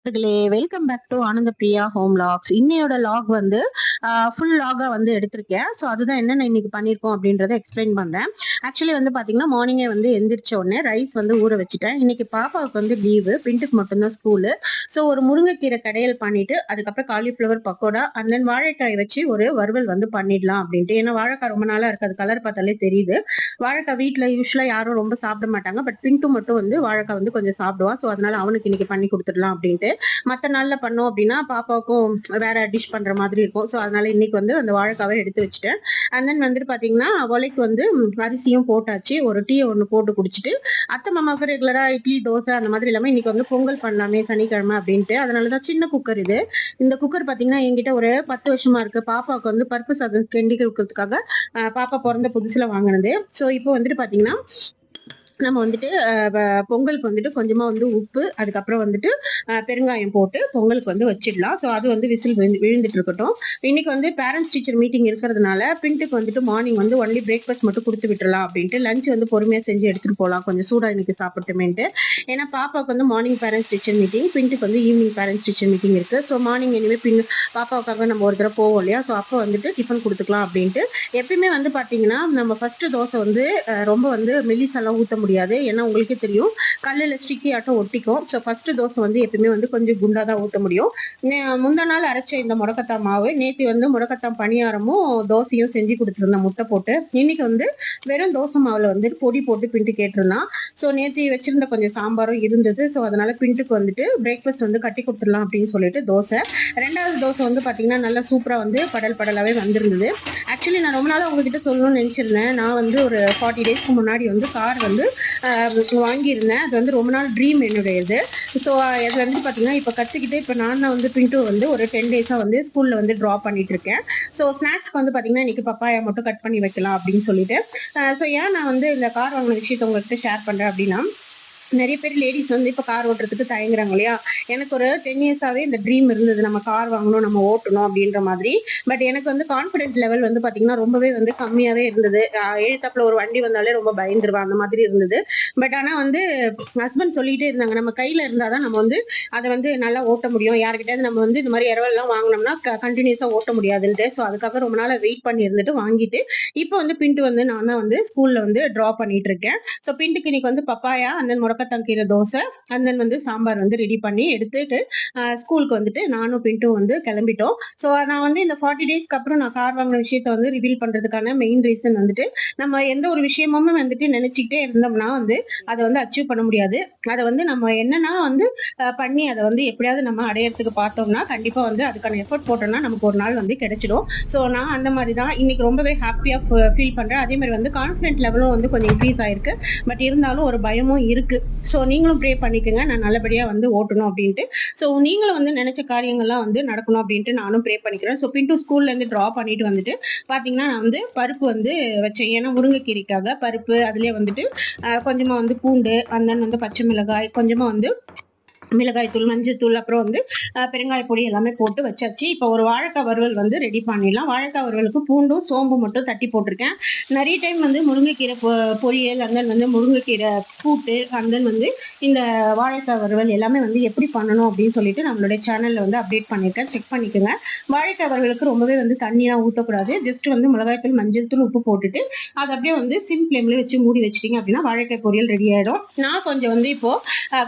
Welcome back to Ananda Priya home lakhs. இன்னையோட lock வந்து full லாகா வந்து எடுத்திருக்கேன். ஸோ அதுதான் என்னென்ன இன்னைக்கு பண்ணியிருக்கோம் அப்படின்றத எக்ஸ்பிளைன் பண்றேன். ஆக்சுவலி வந்து பாத்தீங்கன்னா மார்னிங்கே வந்து எந்திரிச்ச உடனே ரைஸ் வந்து ஊற வச்சுட்டேன். இன்னைக்கு பாப்பாவுக்கு வந்து லீவு, பின்ட்டுக்கு மட்டும்தான் ஸ்கூலு. ஸோ ஒரு முருங்கைக்கீரை கடையல் பண்ணிட்டு அதுக்கப்புறம் காலிஃபிளவர் பக்கோடா அண்ட் தென் வாழைக்காய் வச்சு ஒரு வறுவல் வந்து பண்ணிடலாம் அப்படின்ட்டு. ஏன்னா வாழைக்காய் ரொம்ப நாளா இருக்காது, கலர் பார்த்தாலே தெரியுது. வாழைக்காய் வீட்டில் யூஸ்வலா யாரும் ரொம்ப சாப்பிட மாட்டாங்க, பட் பின்ட்டு மட்டும் வந்து வாழைக்காய் வந்து கொஞ்சம் சாப்பிடுவான். ஸோ அதனால அவனுக்கு இன்னைக்கு பண்ணி கொடுத்துடலாம் அப்படின்ட்டு. மற்ற நாள்ல பண்ணோம் அப்படின்னா பாப்பாவுக்கும் வேற டிஷ் பண்ற மாதிரி இருக்கும். ஸோ அதனால இன்னைக்கு வந்து அந்த வாழைக்காவை எடுத்து வச்சுட்டேன். அண்ட் தென் வந்துட்டு பாத்தீங்கன்னா ஒலைக்கு வந்து அரிசியும் போட்டாச்சு. ஒரு டீ ஒன்று போட்டு குடிச்சிட்டு அத்தை மாமாவுக்கு ரெகுலரா இட்லி தோசை அந்த மாதிரி இல்லாம இன்னைக்கு வந்து பொங்கல் பண்ணலாமே சனிக்கிழமை அப்படின்ட்டு அதனாலதான் சின்ன குக்கர் இது. இந்த குக்கர் பாத்தீங்கன்னா என்கிட்ட ஒரு 10 வருஷமா இருக்கு. பாப்பாவுக்கு வந்து பருப்பு சாதம் கிண்டி கொடுக்கறதுக்காக பாப்பா பிறந்த புதுசுல வாங்கினது. ஸோ இப்போ வந்துட்டு பாத்தீங்கன்னா நம்ம வந்துட்டு பொங்கலுக்கு வந்துட்டு கொஞ்சமா வந்து உப்பு, அதுக்கப்புறம் வந்துட்டு பெருங்காயம் போட்டு பொங்கலுக்கு வந்து வச்சிடலாம். ஸோ அது வந்து விசில் விழுந்துட்டு இருக்கட்டும். இன்னைக்கு வந்து பேரண்ட்ஸ் டீச்சர் மீட்டிங் இருக்கிறதுனால பின்ட்டுக்கு வந்துட்டு மார்னிங் வந்து ஒன்லி பிரேக்ஃபாஸ்ட் மட்டும் கொடுத்து விட்டுலாம் அப்படின்ட்டு லஞ்ச் வந்து பொறுமையா செஞ்சு எடுத்துட்டு போகலாம், கொஞ்சம் சூடா இன்னைக்கு சாப்பிட்டுமேன்ட்டு. ஏன்னா பாப்பாவுக்கு வந்து மார்னிங் பேரண்ட்ஸ் டீச்சர் மீட்டிங், பின்ட்டுக்கு வந்து ஈவினிங் பேரண்ட்ஸ் டீச்சர் மீட்டிங் இருக்கு. ஸோ மார்னிங் இனிமே பாப்பாவுக்காக நம்ம ஒரு தடவை போவோம் இல்லையா, ஸோ அப்போ வந்துட்டு டிஃபன் கொடுத்துக்கலாம் அப்படின்ட்டு. எப்பயுமே வந்து பாத்தீங்கன்னா நம்ம ஃபர்ஸ்ட் தோசை வந்து ரொம்ப வந்து மெலிசாலாம் ஊற்ற முடியாது. ஏன்னா உங்களுக்கே தெரியும் கல்லுல ஸ்டிக்கி ஆட்டம் ஒட்டிக்கும். ஸோ ஃபர்ஸ்ட் தோசை வந்து எப்பயுமே வந்து கொஞ்சம் குண்டா தான் ஊற்ற முடியும். முந்தா நாள் அரைச்ச இந்த முடக்கத்தான் மாவு நேற்று வந்து முடக்கத்தான் பணியாரமும் தோசையும் செஞ்சு கொடுத்துருந்தேன் முட்டை போட்டு. இன்னைக்கு வந்து வெறும் தோசை மாவுல வந்து பொடி போட்டு பின்ட்டு கேட்டிருந்தான். ஸோ நேற்று வச்சிருந்த கொஞ்சம் சாம்பாரும் இருந்தது. ஸோ அதனால பின்ட்டுக்கு வந்துட்டு பிரேக்ஃபாஸ்ட் வந்து கட்டி கொடுத்துடலாம் அப்படின்னு சொல்லிட்டு தோசை. ரெண்டாவது தோசை வந்து பாத்தீங்கன்னா நல்லா சூப்பரா வந்து படல் படலாவே வந்திருந்தது. ஆக்சுவலி நான் ரொம்ப நாள் உங்ககிட்ட சொல்லணும்னு நினைச்சிருந்தேன். நான் வந்து ஒரு 40 டேஸ்க்கு முன்னாடி வந்து கார் வந்து வாங்கியிருந்தேன். அது வந்து ரொம்ப நாள் ட்ரீம் என்னுடையது. ஸோ அது வந்து பார்த்தீங்கன்னா இப்போ கற்றுக்கிட்டு இப்போ நான் தான் வந்து பின்ட்டு வந்து ஒரு 10 டேஸாக வந்து ஸ்கூலில் வந்து ட்ரா பண்ணிட்டு இருக்கேன். ஸோ ஸ்நாக்ஸ்க்கு வந்து பார்த்தீங்கன்னா இன்னைக்கு பப்பாயா மட்டும் கட் பண்ணி வைக்கலாம் அப்படின்னு சொல்லிட்டு. ஸோ ஏன் நான் வந்து இந்த கார் வாங்கின விஷயத்த உங்கள்கிட்ட ஷேர் பண்ணுறேன் அப்படின்னா, நிறைய பேர் லேடிஸ் வந்து இப்போ கார் ஓட்டுறதுக்கு தயங்குறாங்க இல்லையா. எனக்கு ஒரு 10 இயர்ஸாவே இந்த ட்ரீம் இருந்தது, நம்ம கார் வாங்கணும், நம்ம ஓட்டணும் அப்படின்ற மாதிரி. பட் எனக்கு வந்து கான்ஃபிடென்ட் லெவல் வந்து பாத்தீங்கன்னா ரொம்பவே வந்து கம்மியாவே இருந்தது. எழுத்தாப்புல ஒரு வண்டி வந்தாலே ரொம்ப பயந்துருவா, அந்த மாதிரி இருந்தது. பட் ஆனா வந்து ஹஸ்பண்ட் சொல்லிட்டே இருந்தாங்க, நம்ம கையில இருந்தாதான் நம்ம வந்து அதை வந்து நல்லா ஓட்ட முடியும், யாருக்கிட்டாவது நம்ம வந்து இந்த மாதிரி இரவல்லாம் வாங்கினோம்னா கண்டினியூஸா ஓட்ட முடியாதுன்ட்டு. ஸோ அதுக்காக ரொம்ப நாளா வெயிட் பண்ணி இருந்துட்டு வாங்கிட்டு இப்போ வந்து பின்ட்டு வந்து நான் தான் வந்து ஸ்கூல்ல வந்து ட்ரா பண்ணிட்டு இருக்கேன். ஸோ பின்ட்டுக்கு இன்னைக்கு வந்து பப்பாயா அந்த முடக்கத்தான் கீரை தோசை அண்ட் தென் வந்து சாம்பார் வந்து ரெடி பண்ணி எடுத்துட்டு ஸ்கூலுக்கு வந்துட்டு நானும் பின்ட்டும் வந்து கிளம்பிட்டோம். ஸோ நான் வந்து இந்த 40 டேஸ்க்கு அப்புறம் நான் கார் வாங்கின விஷயத்த வந்து ரிவீல் பண்றதுக்கான மெயின் ரீசன் வந்துட்டு, நம்ம எந்த ஒரு விஷயமுமே வந்துட்டு நினைச்சுக்கிட்டே இருந்தோம்னா வந்து அதை வந்து அச்சீவ் பண்ண முடியாது. அதை வந்து நம்ம என்னன்னா வந்து பண்ணி அதை வந்து எப்படியாவது நம்ம அடையறதுக்கு பார்த்தோம்னா கண்டிப்பா வந்து அதுக்கான எஃபர்ட் போட்டோம்னா நமக்கு ஒரு நாள் வந்து கிடைச்சிடும். ஸோ நான் அந்த மாதிரி தான் இன்னைக்கு ரொம்பவே ஹாப்பியா ஃபீல் பண்றேன். அதே மாதிரி வந்து கான்ஃபிடென்ட் லெவலும் வந்து கொஞ்சம் இன்க்ரீஸ் ஆயிருக்கு. பட் இருந்தாலும் ஒரு பயமும் இருக்கு. ஸோ நீங்களும் ப்ரே பண்ணிக்கோங்க, நான் நல்லபடியா வந்து ஓட்டணும் அப்படின்ட்டு. ஸோ நீங்களும் வந்து நினைச்ச காரியங்கள்லாம் வந்து நடக்கணும் அப்படின்ட்டு நானும் ப்ரே பண்ணிக்கிறேன். ஸோ பின்ட்டு ஸ்கூல்ல இருந்து ட்ரா பண்ணிட்டு வந்துட்டு பாத்தீங்கன்னா நான் வந்து பருப்பு வந்து வச்சேன். ஏன்னா முருங்கைக்கீரைக்காக பருப்பு, அதுலயே வந்துட்டு கொஞ்சமா வந்து பூண்டு, அந்த வந்து பச்சை மிளகாய், கொஞ்சமா வந்து மிளகாய் தூள், மஞ்சள் தூள், அப்புறம் வந்து பெருங்காய பொடி எல்லாமே போட்டு வச்சாச்சு. இப்போ ஒரு வாழைக்காய் வறுவல் வந்து ரெடி பண்ணிடலாம். வாழைக்காய் வறுவலுக்கு பூண்டும் சோம்பு மட்டும் தட்டி போட்டிருக்கேன். நிறைய டைம் வந்து முருங்கைக்கீரை பொரியல், அந்த வந்து முருங்கைக்கீரை கூட்டு, அந்த வந்து இந்த வாழைக்காய் வறுவல் எல்லாமே வந்து எப்படி பண்ணணும் அப்படின்னு சொல்லிட்டு நம்மளுடைய சேனல்ல வந்து அப்டேட் பண்ணியிருக்கேன், செக் பண்ணிக்கோங்க. வாழைக்காய் வறுவலுக்கு ரொம்பவே வந்து தண்ணியா ஊற்றக்கூடாது. ஜஸ்ட் வந்து மிளகாய் தூள், மஞ்சள் தூள், உப்பு போட்டுட்டு அதை அப்படியே வந்து சிம் ஃப்ளேம்ல வச்சு மூடி வச்சிட்டீங்க அப்படின்னா வாழைக்காய் பொரியல் ரெடி ஆயிடும். நான் கொஞ்சம் வந்து இப்போ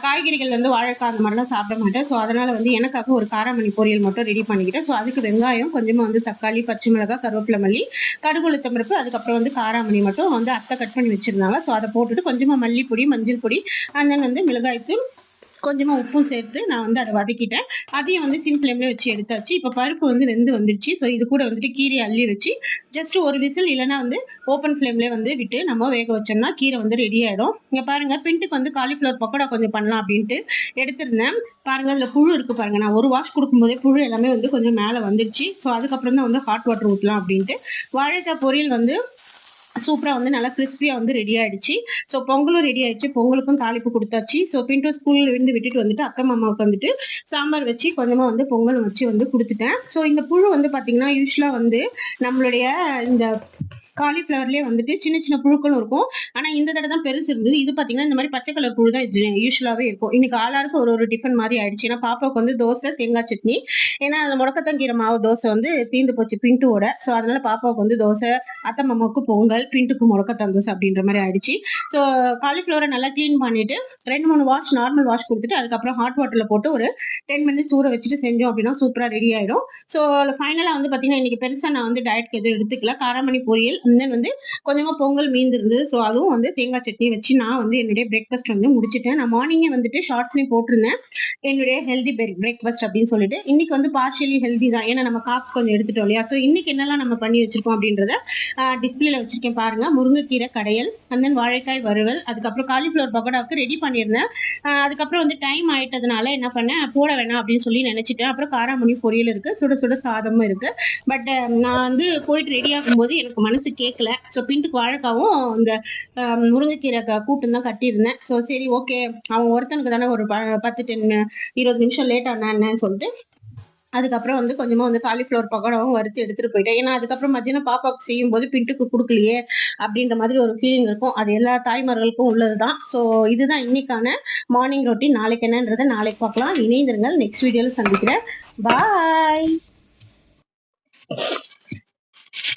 காய்கறிகள் வந்து வாழைக்காய் அந்த மாதிரிலாம் சாப்பிட மாட்டேன். ஸோ அதனால வந்து எனக்காக ஒரு காராமணி பொரியல் மட்டும் ரெடி பண்ணிக்கிட்டேன். ஸோ அதுக்கு வெங்காயம், கொஞ்சமா வந்து தக்காளி, பச்சை மிளகாய், கருவேப்பிலை, மல்லி, கடுகு, உளுத்தம் பருப்பு, அதுக்கப்புறம் வந்து காராமணி மட்டும் வந்து அத்தை கட் பண்ணி வச்சிருந்தாங்க. ஸோ அதை போட்டுட்டு கொஞ்சமா மல்லிப்பொடி, மஞ்சள் பொடி, அண்ட் தென் வந்து மிளகாய்த்தூள், கொஞ்சமா உப்பும் சேர்த்து நான் வந்து அதை வதக்கிட்டேன். அதையும் வந்து சிம் ஃப்ளேம்ல வச்சு எடுத்தாச்சு. இப்போ பருப்பு வந்து வெந்து வந்துருச்சு. ஸோ இது கூட வந்துட்டு கீரையை அள்ளி வச்சு ஜஸ்ட் ஒரு விசில் இல்லைன்னா வந்து ஓப்பன் ஃப்ளேம்ல வந்து விட்டு நம்ம வேக வச்சோம்னா கீரை வந்து ரெடி ஆயிடும். இங்க பாருங்க, பின்ட்டுக்கு வந்து காலிஃபிளவர் பக்கோடா கொஞ்சம் பண்ணலாம் அப்படின்ட்டு எடுத்திருந்தேன். பாருங்க அதுல புழு இருக்கு பாருங்க. நான் ஒரு வாஷ் கொடுக்கும்போதே புழு எல்லாமே வந்து கொஞ்சம் மேல வந்துருச்சு. ஸோ அதுக்கப்புறம் தான் வந்து ஹாட் வாட்டர் ஊற்றலாம் அப்படின்ட்டு. வாழைக்காய் பொரியல் வந்து சூப்பரா வந்து நல்லா கிறிஸ்பியா வந்து ரெடி ஆயிடுச்சு. ஸோ பொங்கலும் ரெடி ஆயிடுச்சு. பொங்கலுக்கும் தாளிப்பு கொடுத்தாச்சு. ஸோ பின்ட்டு ஸ்கூல்ல இருந்து விட்டுட்டு வந்துட்டு அக்கா மாமாவுக்கு வந்துட்டு சாம்பார் வச்சு கொஞ்சமா வந்து பொங்கல் வச்சு வந்து கொடுத்துட்டேன். ஸோ இந்த புழு வந்து பாத்தீங்கன்னா யூஸ்வலா வந்து நம்மளுடைய இந்த காலிஃப்ளவர்லயே வந்துட்டு சின்ன சின்ன புழுக்களும் இருக்கும். ஆனா இந்த தடவை தான் பெருசு இருந்தது. இது பாத்தீங்கன்னா இந்த மாதிரி பச்சை கலர் புழு தான் யூஸ்வலாவே இருக்கும். இன்னைக்கு ஆளாருக்கு ஒரு டிஃபன் மாதிரி ஆயிடுச்சு. ஏன்னா பாப்பாவுக்கு வந்து தோசை தேங்காய் சட்னி. ஏன்னா அந்த முடக்கத்தங்கீரை மாவு தோசை வந்து தீந்து போச்சு பின்ட்டுவோட. ஸோ அதனால பாப்பாவுக்கு வந்து தோசை, அத்தை மாமாவுக்கு பொங்கல், பின்ட்டுக்கு முடக்கத்தான் தோசை அப்படின்ற மாதிரி ஆயிடுச்சு. ஸோ காலிஃப்ளவரை நல்லா கிளீன் பண்ணிட்டு 2-3 வாஷ் நார்மல் வாஷ் கொடுத்துட்டு அதுக்கப்புறம் ஹாட் வாட்டர்ல போட்டு ஒரு 10 மினிட்ஸ் ஊற வச்சுட்டு செஞ்சோம் அப்படின்னா சூப்பரா ரெடி ஆயிடும். ஸோ ஃபைனலா வந்து பாத்தீங்கன்னா இன்னைக்கு பெருசா நான் வந்து டயட்க்கு எதுவும் எடுத்துக்கல. காராமணி பொரியல் தென் வந்து கொஞ்சமா பொங்கல் மீந்திருந்தது. ஸோ அதுவும் வந்து தேங்காய் சட்னி வச்சு நான் வந்து என்னுடைய பிரேக்ஃபாஸ்ட் வந்து முடிச்சிட்டேன். நான் மார்னிங்கே வந்துட்டு ஷார்ட்ஸ்லயும் போட்டிருந்தேன் என்னுடைய ஹெல்தி பிரேக்ஃபாஸ்ட் அப்படின்னு சொல்லிட்டு. இன்னைக்கு வந்து பார்ஷியலி ஹெல்தி தான். ஏன்னா நம்ம காப்ஸ் கொஞ்சம் எடுத்துட்டோம் இல்லையா. ஸோ இன்னைக்கு என்னெல்லாம் நம்ம பண்ணி வச்சிருக்கோம் அப்படின்றத டிஸ்பிளேல வச்சிருக்கேன் பாருங்க. முருங்கைக்கீரை கடையல், தென் வாழைக்காய் வறுவல், அதுக்கப்புறம் காலிஃபிளவர் பக்கோடாவுக்கு ரெடி பண்ணியிருந்தேன். அதுக்கப்புறம் வந்து டைம் ஆயிட்டதுனால என்ன பண்ணேன், போட வேணாம் அப்படின்னு சொல்லி நினைச்சிட்டேன். அப்புறம் காராமணி பொரியல் இருக்கு, சுட சுட சாதமும் இருக்கு. பட் நான் வந்து போயிட்டு ரெடி ஆகும்போது எனக்கு மனசு கேட்கல. ஸோ பின்ட்டுக்கு வாழைக்காவும் இந்த முருங்கைக்கீரை கூட்டும் தான் கட்டியிருந்தேன். ஸோ சரி ஓகே, அவன் ஒருத்தனுக்கு தானே ஒரு 10-20 நிமிஷம் லேட் ஆனான்னு சொல்லிட்டு அதுக்கப்புறம் வந்து கொஞ்சமா வந்து காலிஃபிளவர் பக்கோடாவும் வறுத்து எடுத்துட்டு போயிட்டேன். ஏன்னா அதுக்கப்புறம் மத்தியானம் பாப்பாவுக்கு செய்யும் போது பின்ட்டுக்கு கொடுக்கலையே அப்படின்ற மாதிரி ஒரு ஃபீலிங் இருக்கும். அது எல்லா தாய்மார்களுக்கும் உள்ளதுதான். ஸோ இதுதான் இன்னைக்கான மார்னிங் ரொட்டீன். நாளைக்கு என்னன்றதை நாளைக்கு பார்க்கலாம். இணைந்திருங்கள். நெக்ஸ்ட் வீடியோல சந்திக்கிறேன். பாய்.